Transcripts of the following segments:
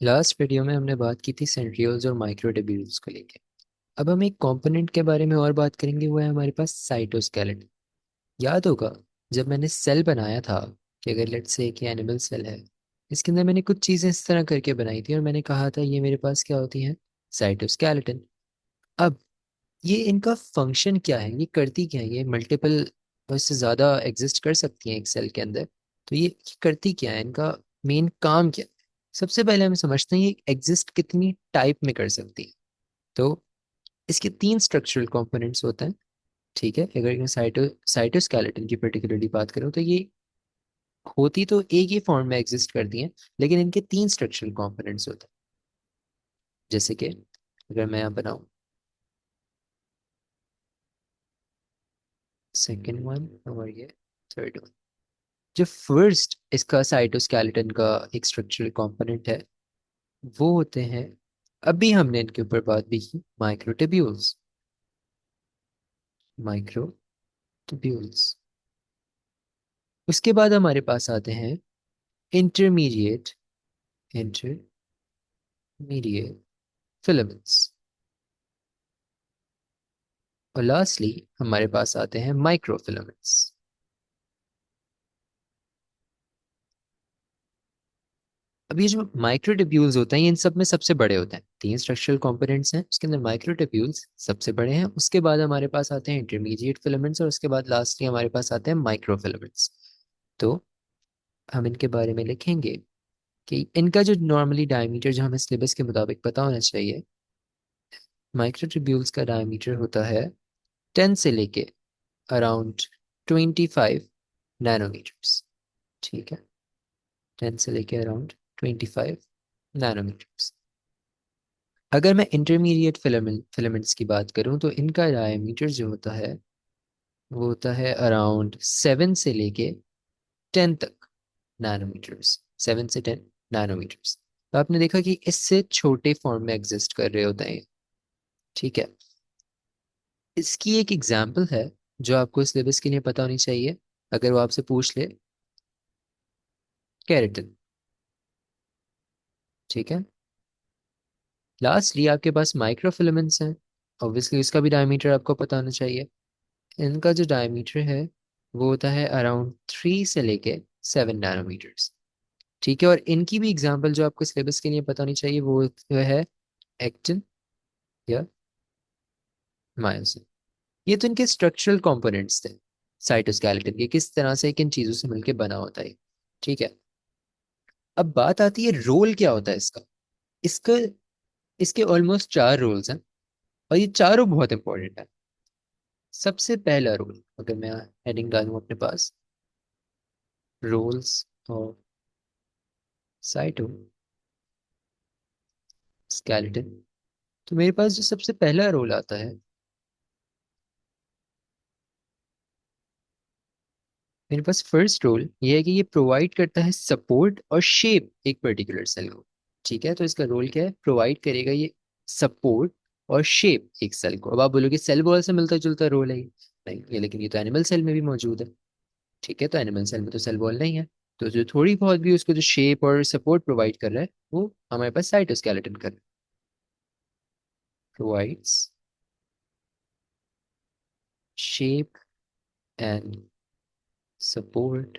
Last video में हमने बात की थी सेंट्रियोल्स और माइक्रोट्यूब्यूल्स को लेके। अब हम एक कंपोनेंट के बारे में और बात करेंगे, वो है हमारे पास साइटोस्केलेटन। याद होगा जब मैंने सेल बनाया था कि अगर लेट्स से एक एनिमल सेल है, इसके अंदर मैंने कुछ चीज़ें इस तरह करके बनाई थी और मैंने कहा था ये मेरे पास क्या होती हैं, साइटोस्केलेटन। अब ये इनका फंक्शन क्या है, ये करती क्या है, ये मल्टीपल उससे ज़्यादा एग्जिस्ट कर सकती हैं एक सेल के अंदर। तो ये करती क्या है, इनका मेन काम क्या है। सबसे पहले हम समझते हैं ये एग्जिस्ट कितनी टाइप में कर सकती है। तो इसके तीन स्ट्रक्चरल कंपोनेंट्स होते हैं। ठीक है, अगर मैं साइटोस्केलेटन की पर्टिकुलरली बात करूँ तो ये होती तो एक ही फॉर्म में एग्जिस्ट करती हैं, लेकिन इनके तीन स्ट्रक्चरल कंपोनेंट्स होते हैं। जैसे कि अगर मैं यहाँ बनाऊँ सेकेंड वन और ये थर्ड वन, जो फर्स्ट इसका साइटोस्केलेटन का एक स्ट्रक्चरल कंपोनेंट है वो होते हैं, अभी हमने इनके ऊपर बात भी की, माइक्रोट्यूब्यूल्स। माइक्रोट्यूब्यूल्स। उसके बाद हमारे पास आते हैं इंटरमीडिएट इंटरमीडिएट फिलामेंट्स। और लास्टली हमारे पास आते हैं माइक्रोफिलामेंट्स। अब ये जो माइक्रोट्यूब्यूल्स होते हैं ये इन सब में सबसे बड़े होते हैं। तीन स्ट्रक्चरल कंपोनेंट्स हैं, उसके अंदर माइक्रोट्यूब्यूल्स सबसे बड़े हैं, उसके बाद हमारे पास आते हैं इंटरमीडिएट फिलामेंट्स और उसके बाद लास्टली हमारे पास आते हैं माइक्रोफिलामेंट्स। तो हम इनके बारे में लिखेंगे कि इनका जो नॉर्मली डायमीटर जो हमें सिलेबस के मुताबिक पता होना चाहिए, माइक्रोट्यूब्यूल्स का डायमीटर होता है 10 से लेके अराउंड 25 नैनोमीटर्स। ठीक है, 10 से लेके अराउंड 25 नैनोमीटर्स। अगर मैं इंटरमीडिएट फिलामेंट्स की बात करूं तो इनका डायमीटर जो होता है वो होता है अराउंड 7 से लेके 10 तक नैनोमीटर्स। 7 से 10 नैनोमीटर्स। तो आपने देखा कि इससे छोटे फॉर्म में एग्जिस्ट कर रहे होते हैं ये। ठीक है, इसकी एक एग्जाम्पल है जो आपको सिलेबस के लिए पता होनी चाहिए। अगर वो आपसे पूछ ले, केराटिन। ठीक है, लास्टली आपके पास माइक्रोफिलामेंट्स हैं। ऑब्वियसली इसका भी डायमीटर आपको पता होना चाहिए। इनका जो डायमीटर है वो होता है अराउंड 3 से लेके 7 नैनोमीटर्स। ठीक है, और इनकी भी एग्जांपल जो आपको सिलेबस के लिए पता होनी चाहिए वो है एक्टिन या मायोसिन। ये तो इनके स्ट्रक्चरल कंपोनेंट्स थे साइटोस्केलेटन के, किस तरह से किन चीज़ों से मिलकर बना होता है। ठीक है, अब बात आती है रोल क्या होता है इसका। इसका इसके ऑलमोस्ट 4 रोल्स हैं और ये चारों बहुत इंपॉर्टेंट है। सबसे पहला रोल, अगर मैं हेडिंग डालूं अपने पास, रोल्स ऑफ साइटोस्केलेटन, तो मेरे पास जो सबसे पहला रोल आता है, मेरे पास फर्स्ट रोल ये है कि ये प्रोवाइड करता है सपोर्ट और शेप एक पर्टिकुलर सेल को। ठीक है, तो इसका रोल क्या है, प्रोवाइड करेगा ये सपोर्ट और शेप एक सेल को। अब आप बोलोगे सेल वॉल से मिलता जुलता रोल है ये। नहीं, ये लेकिन ये तो एनिमल सेल में भी मौजूद है। ठीक है, तो एनिमल सेल में तो सेल वॉल नहीं है। तो जो थोड़ी बहुत भी उसको जो शेप और सपोर्ट प्रोवाइड कर रहा है वो हमारे पास साइटोस्केलेटन कर रहा है। Provides shape and support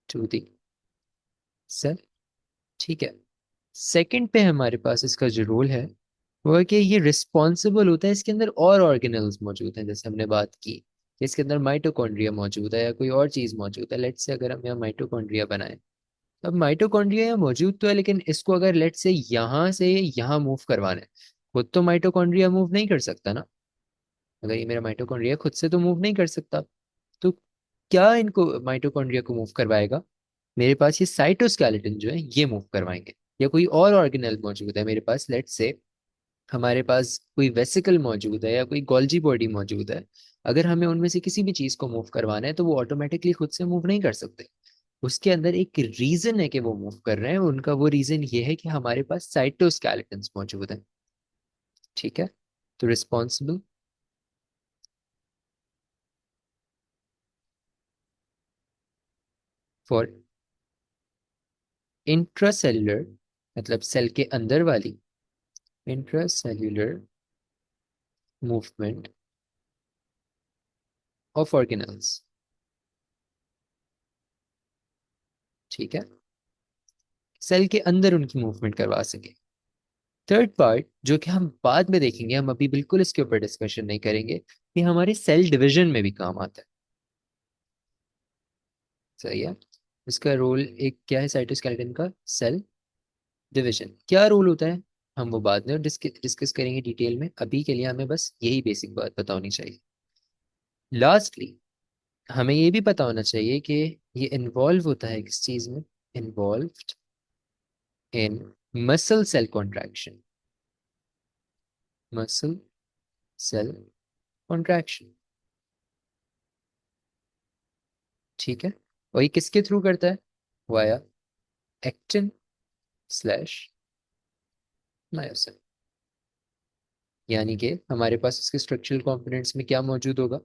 to the cell. ठीक है, सेकंड पे हमारे पास इसका जो रोल है वो है कि ये रिस्पॉन्सिबल होता है, इसके अंदर और ऑर्गेनल्स मौजूद हैं, जैसे हमने बात की कि इसके अंदर माइटोकॉन्ड्रिया मौजूद है या कोई और चीज़ मौजूद है। लेट्स से अगर हम यहाँ माइटोकॉन्ड्रिया बनाएं, अब माइटोकॉन्ड्रिया यहाँ मौजूद तो है, लेकिन इसको अगर लेट्स से यहाँ से यहाँ मूव करवाना है, खुद तो माइटोकॉन्ड्रिया मूव नहीं कर सकता ना। अगर ये मेरा माइटोकॉन्ड्रिया खुद से तो मूव नहीं कर सकता, तो क्या इनको माइटोकॉन्ड्रिया को मूव करवाएगा, मेरे पास ये साइटोस्केलेटन जो है ये मूव करवाएंगे। या कोई और ऑर्गेनल मौजूद है मेरे पास, लेट्स से हमारे पास कोई वेसिकल मौजूद है या कोई गोल्जी बॉडी मौजूद है, अगर हमें उनमें से किसी भी चीज को मूव करवाना है तो वो ऑटोमेटिकली खुद से मूव नहीं कर सकते। उसके अंदर एक रीजन है कि वो मूव कर रहे हैं, उनका वो रीजन ये है कि हमारे पास साइटोस्केलेटन्स मौजूद हैं। ठीक है, तो रिस्पॉन्सिबल फॉर इंट्रासेल्युलर मतलब सेल के अंदर वाली, इंट्रासेल्युलर मूवमेंट ऑफ ऑर्गेनल्स। ठीक है, सेल के अंदर उनकी मूवमेंट करवा सके। थर्ड पार्ट जो कि हम बाद में देखेंगे, हम अभी बिल्कुल इसके ऊपर डिस्कशन नहीं करेंगे, कि हमारे सेल डिवीजन में भी काम आता है। सही है। इसका रोल एक क्या है साइटोस्केलेटन का? Cell division. क्या रोल होता है हम वो बाद में डिस्कस करेंगे डिटेल में, अभी के लिए हमें बस यही बेसिक बात पता होनी चाहिए। लास्टली हमें ये भी पता होना चाहिए कि ये इन्वॉल्व होता है किस चीज में? Involved in muscle cell contraction, muscle cell contraction. ठीक है, और ये किसके थ्रू करता है? Via actin slash myosin. यानी कि हमारे पास इसके स्ट्रक्चरल कंपोनेंट्स में क्या मौजूद होगा?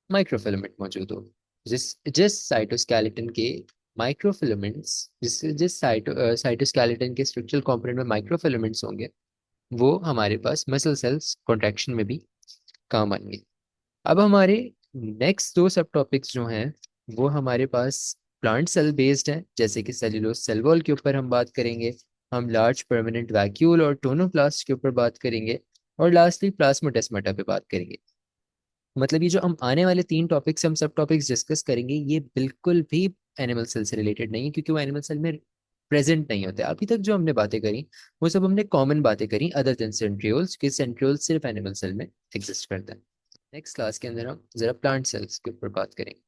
माइक्रोफिलामेंट मौजूद होगा। जिस जिस साइटोस्केलेटन के माइक्रोफिलामेंट्स, जिस साइटोस्केलेटन के स्ट्रक्चरल कंपोनेंट में माइक्रोफिलामेंट्स होंगे, वो हमारे पास मसल सेल्स कॉन्ट्रैक्शन में भी काम आएंगे। अब हमारे नेक्स्ट दो सब टॉपिक्स जो हैं वो हमारे पास प्लांट सेल बेस्ड हैं, जैसे कि सेल्यूलोज सेल वॉल के ऊपर हम बात करेंगे, हम लार्ज परमानेंट वैक्यूल और टोनोप्लास्ट के ऊपर बात करेंगे, और लास्टली प्लाज्मोडेस्माटा पे बात करेंगे। मतलब ये जो हम आने वाले तीन टॉपिक्स, हम सब टॉपिक्स डिस्कस करेंगे, ये बिल्कुल भी एनिमल सेल से रिलेटेड नहीं है, क्योंकि वो एनिमल सेल में प्रेजेंट नहीं होते। अभी तक जो हमने बातें करी वो सब हमने कॉमन बातें करी, अदर देन सेंट्रियोल्स, कि सेंट्रियोल्स सिर्फ एनिमल सेल में एग्जिस्ट करता है। नेक्स्ट क्लास के अंदर हम जरा प्लांट सेल्स के ऊपर बात करेंगे।